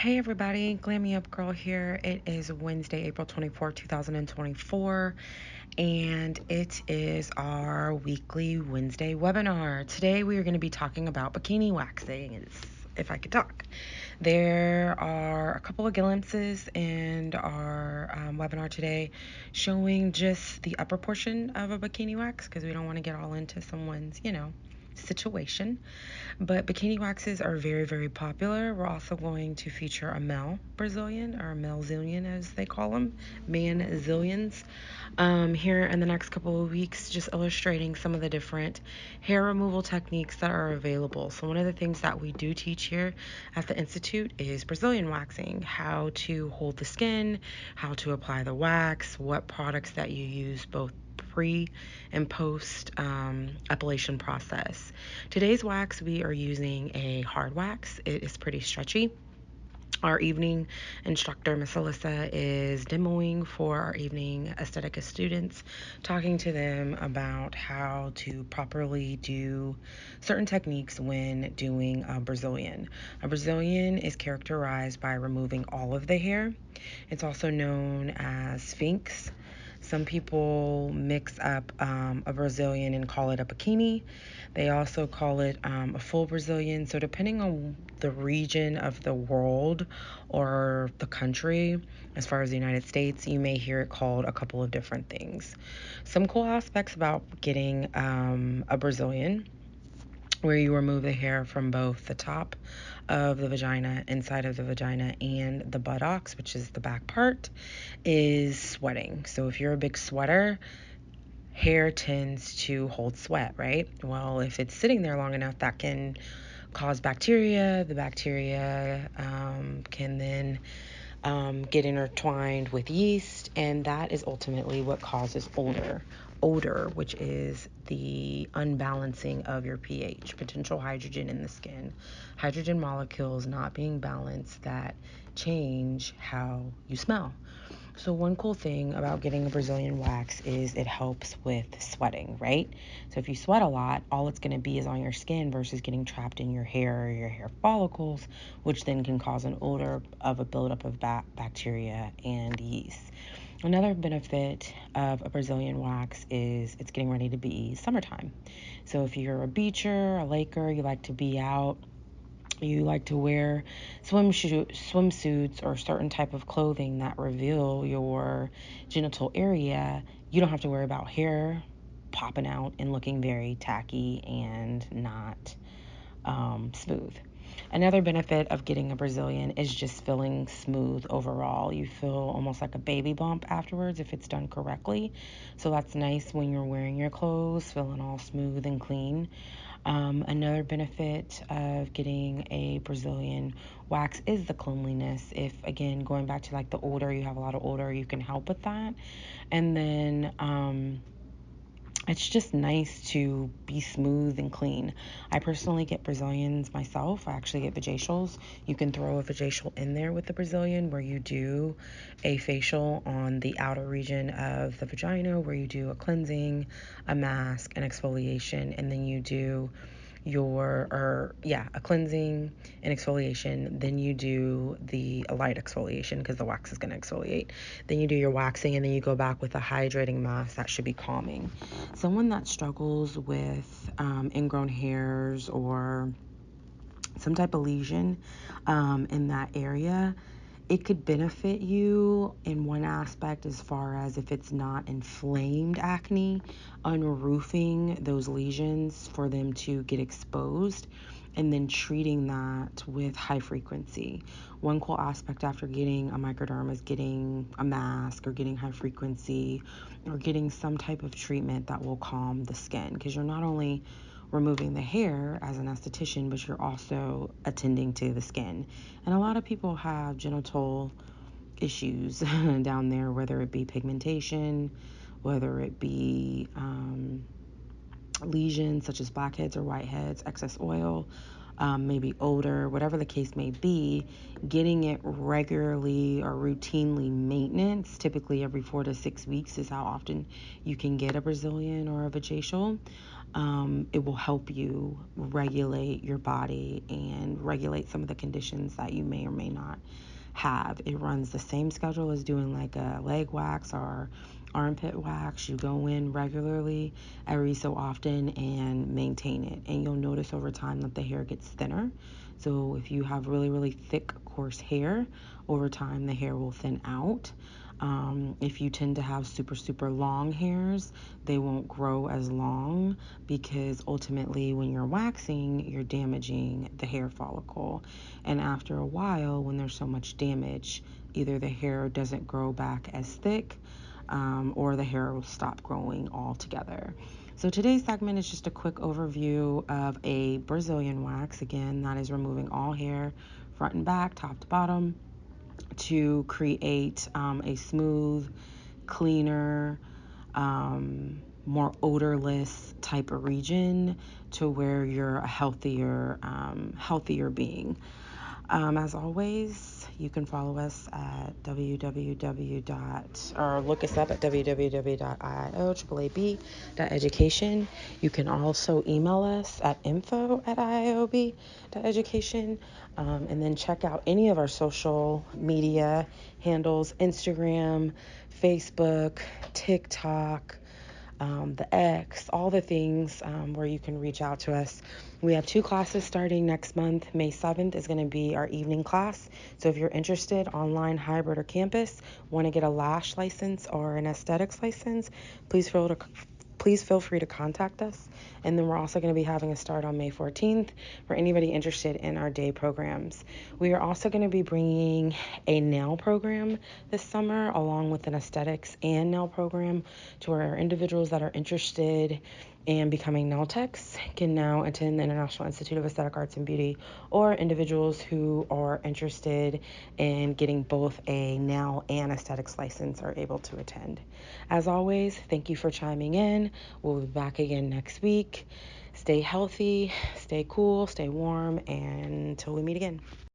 Hey everybody, Glammy Up Girl here. It is Wednesday, April 24th, 2024, and it is our weekly Wednesday webinar. Today we are going to be talking about bikini waxing, if I could talk. There are a couple of glimpses in our webinar today showing just the upper portion of a bikini wax because we don't want to get all into someone's, situation. But bikini waxes are very, very popular. We're also going to feature a male Brazilian, or a male zillion as they call them, man zillions, here in the next couple of weeks, just illustrating some of the different hair removal techniques that are available. So one of the things that we do teach here at the Institute is Brazilian waxing, how to hold the skin, how to apply the wax, what products that you use both pre and post epilation process. Today's wax, we are using a hard wax. It is pretty stretchy. Our evening instructor, Miss Alyssa, is demoing for our evening aesthetica students, talking to them about how to properly do certain techniques when doing a Brazilian. A Brazilian is characterized by removing all of the hair. It's also known as Sphinx. Some people mix up a Brazilian and call it a bikini. They also call it a full Brazilian. So depending on the region of the world or the country, as far as the United States, you may hear it called a couple of different things. Some cool aspects about getting a Brazilian, where you remove the hair from both the top of the vagina, inside of the vagina, and the buttocks, which is the back part, is sweating. So if you're a big sweater, hair tends to hold sweat, right? Well, if it's sitting there long enough, that can cause bacteria. The bacteria can then get intertwined with yeast, and that is ultimately what causes odor, which is the unbalancing of your pH, potential hydrogen in the skin, hydrogen molecules not being balanced that change how you smell. So one cool thing about getting a Brazilian wax is it helps with sweating, right? So if you sweat a lot, all it's going to be is on your skin versus getting trapped in your hair or your hair follicles, which then can cause an odor of a buildup of bacteria and yeast. Another benefit of a Brazilian wax is it's getting ready to be summertime. So if you're a beacher, a laker, you like to be out, you like to wear swimsuits or certain type of clothing that reveal your genital area, you don't have to worry about hair popping out and looking very tacky and not smooth. Another benefit of getting a Brazilian is just feeling smooth overall. You feel almost like a baby bump afterwards if it's done correctly. So that's nice when you're wearing your clothes, feeling all smooth and clean. Another benefit of getting a Brazilian wax is the cleanliness. If, again, going back to like the odor, you have a lot of odor, you can help with that. And then it's just nice to be smooth and clean. I personally get Brazilians myself. I actually get Vajacials. You can throw a Vajacial in there with the Brazilian, where you do a facial on the outer region of the vagina, where you do a cleansing, a mask, an exfoliation, and then you do a cleansing and exfoliation. Then you do a light exfoliation because the wax is going to exfoliate. Then you do your waxing, and then you go back with a hydrating mask that should be calming. Someone that struggles with ingrown hairs or some type of lesion in that area, it could benefit you in one aspect as far as if it's not inflamed acne, unroofing those lesions for them to get exposed, and then treating that with high frequency. One cool aspect after getting a microderm is getting a mask or getting high frequency or getting some type of treatment that will calm the skin, because you're not only removing the hair as an esthetician, but you're also attending to the skin. And a lot of people have genital issues down there, whether it be pigmentation, whether it be lesions such as blackheads or whiteheads, excess oil, maybe odor, whatever the case may be. Getting it regularly or routinely maintenance, typically every 4 to 6 weeks, is how often you can get a Brazilian or a Vajacial. it will help you regulate your body and regulate some of the conditions that you may or may not have. It runs the same schedule as doing like a leg wax or armpit wax. You go in regularly every so often and maintain it, and you'll notice over time that the hair gets thinner. So if you have really, really thick, coarse hair, over time the hair will thin out. If you tend to have super, super long hairs, they won't grow as long, because ultimately when you're waxing, you're damaging the hair follicle. And after a while, when there's so much damage, either the hair doesn't grow back as thick, or the hair will stop growing altogether. So today's segment is just a quick overview of a Brazilian wax. Again, that is removing all hair, front and back, top to bottom, to create a smooth, cleaner, more odorless type of region, to where you're a healthier being. As always, you can follow us at or look us up at www.IIOAAAB.education. You can also email us at info@IIOB.education, and then check out any of our social media handles: Instagram, Facebook, TikTok, the X, all the things where you can reach out to us. We have 2 classes starting next month. May 7th is going to be our evening class. So if you're interested, online, hybrid, or campus, want to get a lash license or an aesthetics license, please feel free to contact us. And then we're also going to be having a start on May 14th for anybody interested in our day programs. We are also going to be bringing a nail program this summer, along with an aesthetics and nail program, to where individuals that are interested in becoming nail techs can now attend the International Institute of Aesthetic Arts and Beauty, or individuals who are interested in getting both a nail and aesthetics license are able to attend. As always, thank you for chiming in. We'll be back again next week. Stay healthy, stay cool, stay warm, and until we meet again.